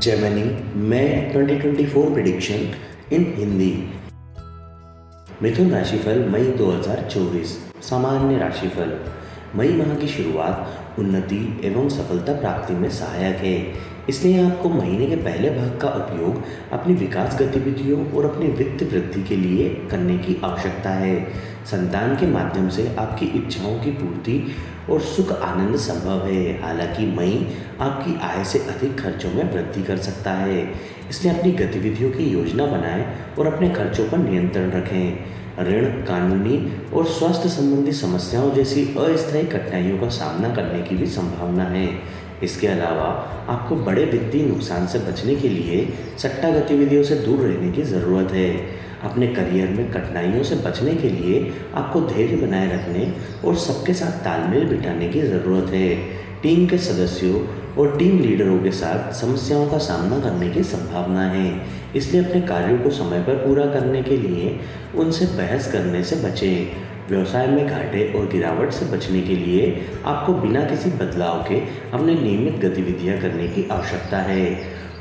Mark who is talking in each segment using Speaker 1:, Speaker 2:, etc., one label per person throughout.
Speaker 1: Gemini मई 2024 prediction इन हिंदी। मिथुन राशिफल मई 2024। सामान्य राशिफल। मई माह की शुरुआत उन्नति एवं सफलता प्राप्ति में सहायक है, इसलिए आपको महीने के पहले भाग का उपयोग अपनी विकास गतिविधियों और अपनी वित्त वृद्धि के लिए करने की आवश्यकता है। संतान के माध्यम से आपकी इच्छाओं की पूर्ति और सुख आनंद संभव है। हालांकि मई आपकी आय से अधिक खर्चों में वृद्धि कर सकता है, इसलिए अपनी गतिविधियों की योजना बनाएं और अपने खर्चों पर नियंत्रण रखें। ऋण, कानूनी और स्वास्थ्य संबंधी समस्याओं जैसी अस्थायी कठिनाइयों का सामना करने की भी संभावना है। इसके अलावा आपको बड़े वित्तीय नुकसान से बचने के लिए सट्टा गतिविधियों से दूर रहने की ज़रूरत है। अपने करियर में कठिनाइयों से बचने के लिए आपको धैर्य बनाए रखने और सबके साथ तालमेल बिठाने की ज़रूरत है। टीम के सदस्यों और टीम लीडरों के साथ समस्याओं का सामना करने की संभावना है, इसलिए अपने कार्यों को समय पर पूरा करने के लिए उनसे बहस करने से बचें। व्यवसाय में घाटे और गिरावट से बचने के लिए आपको बिना किसी बदलाव के अपने नियमित गतिविधियां करने की आवश्यकता है।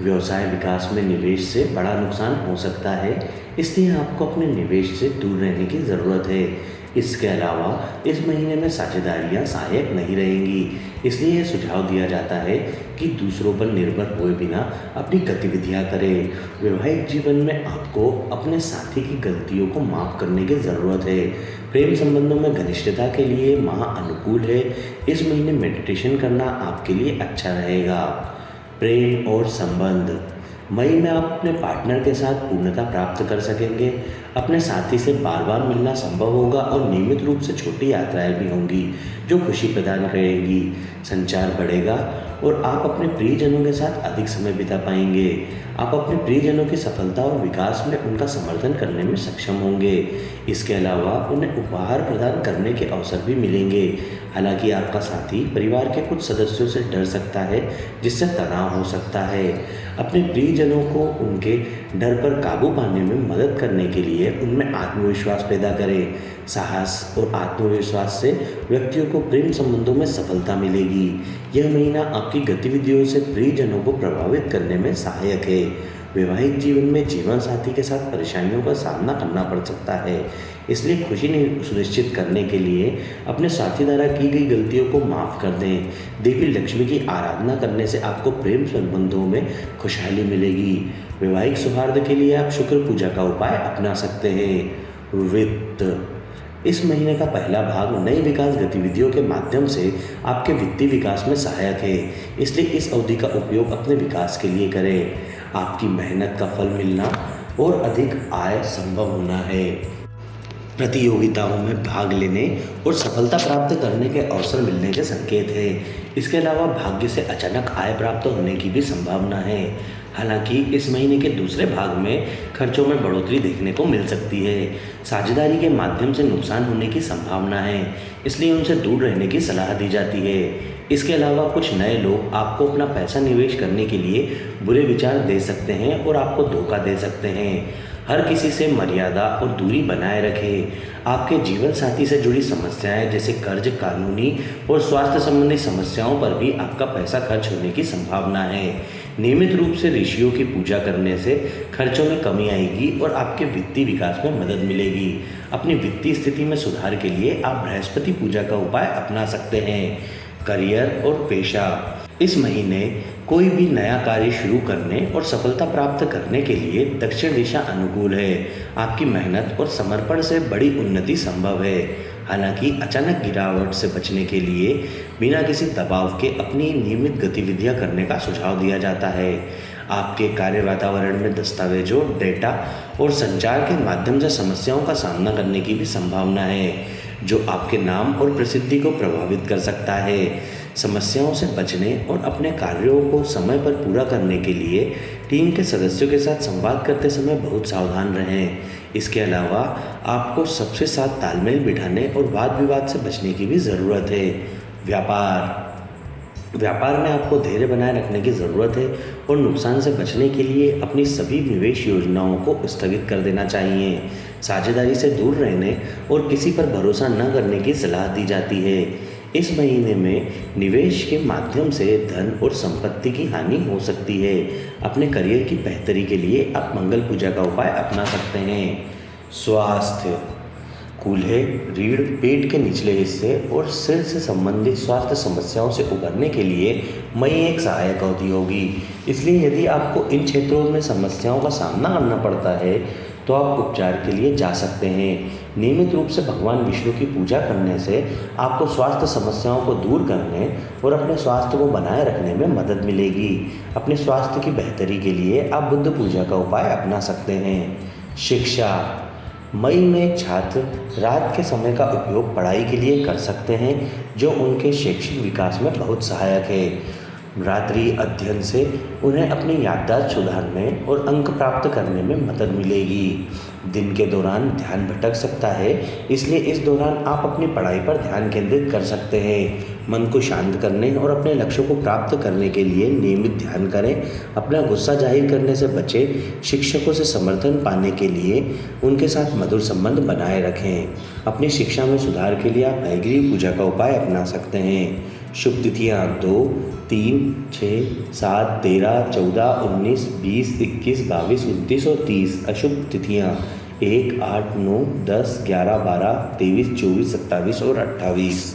Speaker 1: व्यवसाय विकास में निवेश से बड़ा नुकसान हो सकता है, इसलिए आपको अपने निवेश से दूर रहने की ज़रूरत है। इसके अलावा इस महीने में साझेदारियां सहायक नहीं रहेंगी, इसलिए यह सुझाव दिया जाता है कि दूसरों पर निर्भर हुए बिना अपनी गतिविधियां करें। वैवाहिक जीवन में आपको अपने साथी की गलतियों को माफ़ करने की ज़रूरत है। प्रेम संबंधों में घनिष्ठता के लिए माह अनुकूल है। इस महीने मेडिटेशन करना आपके लिए अच्छा रहेगा। प्रेम और संबंध। मई में आप अपने पार्टनर के साथ पूर्णता प्राप्त कर सकेंगे। अपने साथी से बार बार मिलना संभव होगा और नियमित रूप से छोटी यात्राएं भी होंगी जो खुशी प्रदान करेगी। संचार बढ़ेगा और आप अपने प्रियजनों के साथ अधिक समय बिता पाएंगे। आप अपने प्रियजनों की सफलता और विकास में उनका समर्थन करने में सक्षम होंगे। इसके अलावा उन्हें उपहार प्रदान करने के अवसर भी मिलेंगे। हालांकि आपका साथी परिवार के कुछ सदस्यों से डर सकता है, जिससे तनाव हो सकता है। अपने प्रियजनों को उनके डर पर काबू पाने में मदद करने के लिए उनमें आत्मविश्वास पैदा करें। साहस और आत्मविश्वास से व्यक्तियों को प्रेम संबंधों में सफलता मिलेगी। यह महीना आपकी गतिविधियों से प्रियजनों को प्रभावित करने में सहायक है। वैवाहिक जीवन में जीवन साथी के साथ परेशानियों का सामना करना पड़ सकता है, इसलिए खुशी सुनिश्चित करने के लिए अपने साथी द्वारा की गई गलतियों को माफ़ कर दें। देवी लक्ष्मी की आराधना करने से आपको प्रेम संबंधों में खुशहाली मिलेगी। वैवाहिक सौहार्द के लिए आप शुक्र पूजा का उपाय अपना सकते हैं। वित्त। इस महीने का पहला भाग नई विकास गतिविधियों के माध्यम से आपके वित्तीय विकास में सहायक है, इसलिए इस अवधि का उपयोग अपने विकास के लिए करें। आपकी मेहनत का फल मिलना और अधिक आय संभव होना है। प्रतियोगिताओं में भाग लेने और सफलता प्राप्त करने के अवसर मिलने के संकेत है। इसके अलावा भाग्य से अचानक आय प्राप्त होने की भी संभावना है। हालांकि इस महीने के दूसरे भाग में खर्चों में बढ़ोतरी देखने को मिल सकती है। साझेदारी के माध्यम से नुकसान होने की संभावना है, इसलिए उनसे दूर रहने की सलाह दी जाती है। इसके अलावा कुछ नए लोग आपको अपना पैसा निवेश करने के लिए बुरे विचार दे सकते हैं और आपको धोखा दे सकते हैं। हर किसी से मर्यादा और दूरी बनाए रखें। आपके जीवन साथी से जुड़ी समस्याएं जैसे कर्ज, कानूनी और स्वास्थ्य संबंधी समस्याओं पर भी आपका पैसा खर्च होने की संभावना है। नियमित रूप से ऋषियों की पूजा करने से खर्चों में कमी आएगी और आपके वित्तीय विकास में मदद मिलेगी। अपनी वित्तीय स्थिति में सुधार के लिए आप बृहस्पति पूजा का उपाय अपना सकते हैं। करियर और पेशा। इस महीने कोई भी नया कार्य शुरू करने और सफलता प्राप्त करने के लिए दक्षिण दिशा अनुकूल है। आपकी मेहनत और समर्पण से बड़ी उन्नति संभव है। हालांकि अचानक गिरावट से बचने के लिए बिना किसी दबाव के अपनी नियमित गतिविधियां करने का सुझाव दिया जाता है। आपके कार्य वातावरण में दस्तावेजों, डेटा और संचार के माध्यम से समस्याओं का सामना करने की भी संभावना है, जो आपके नाम और प्रसिद्धि को प्रभावित कर सकता है। समस्याओं से बचने और अपने कार्यों को समय पर पूरा करने के लिए टीम के सदस्यों के साथ संवाद करते समय बहुत सावधान रहें। इसके अलावा आपको सबसे साथ तालमेल बिठाने और वाद विवाद से बचने की भी ज़रूरत है। व्यापार में आपको धैर्य बनाए रखने की ज़रूरत है और नुकसान से बचने के लिए अपनी सभी निवेश योजनाओं को स्थगित कर देना चाहिए। साझेदारी से दूर रहने और किसी पर भरोसा न करने की सलाह दी जाती है। इस महीने में निवेश के माध्यम से धन और संपत्ति की हानि हो सकती है। अपने करियर की बेहतरी के लिए आप मंगल पूजा का उपाय अपना सकते हैं। स्वास्थ्य, कूल्हे, रीढ़, पेट के निचले हिस्से और सिर से संबंधित स्वास्थ्य समस्याओं से उबरने के लिए मई एक सहायक अवधि होगी। इसलिए यदि आपको इन क्षेत्रों में समस्याओं का सामना करना पड़ता है तो आप उपचार के लिए जा सकते हैं। नियमित रूप से भगवान विष्णु की पूजा करने से आपको स्वास्थ्य समस्याओं को दूर करने और अपने स्वास्थ्य को बनाए रखने में मदद मिलेगी। अपने स्वास्थ्य की बेहतरी के लिए आप बुद्ध पूजा का उपाय अपना सकते हैं। शिक्षा, मई में छात्र रात के समय का उपयोग पढ़ाई के लिए कर सकते हैं जो उनके शैक्षिक विकास में बहुत सहायक है। रात्रि अध्ययन से उन्हें अपनी याददाश्त सुधारने और अंक प्राप्त करने में मदद मिलेगी। दिन के दौरान ध्यान भटक सकता है, इसलिए इस दौरान आप अपनी पढ़ाई पर ध्यान केंद्रित कर सकते हैं। मन को शांत करने और अपने लक्ष्यों को प्राप्त करने के लिए नियमित ध्यान करें। अपना गुस्सा जाहिर करने से बचें। शिक्षकों से समर्थन पाने के लिए उनके साथ मधुर संबंध बनाए रखें। अपनी शिक्षा में सुधार के लिए आप हयग्रीव पूजा का उपाय अपना सकते हैं। शुभ तिथियाँ 2, 3, 6, 7, 13, 14, 19, 20, 21, 22, 29 और 30। अशुभ तिथियाँ 1, 8, 9, 10, 11, 12, 23, 24, 27 और 28।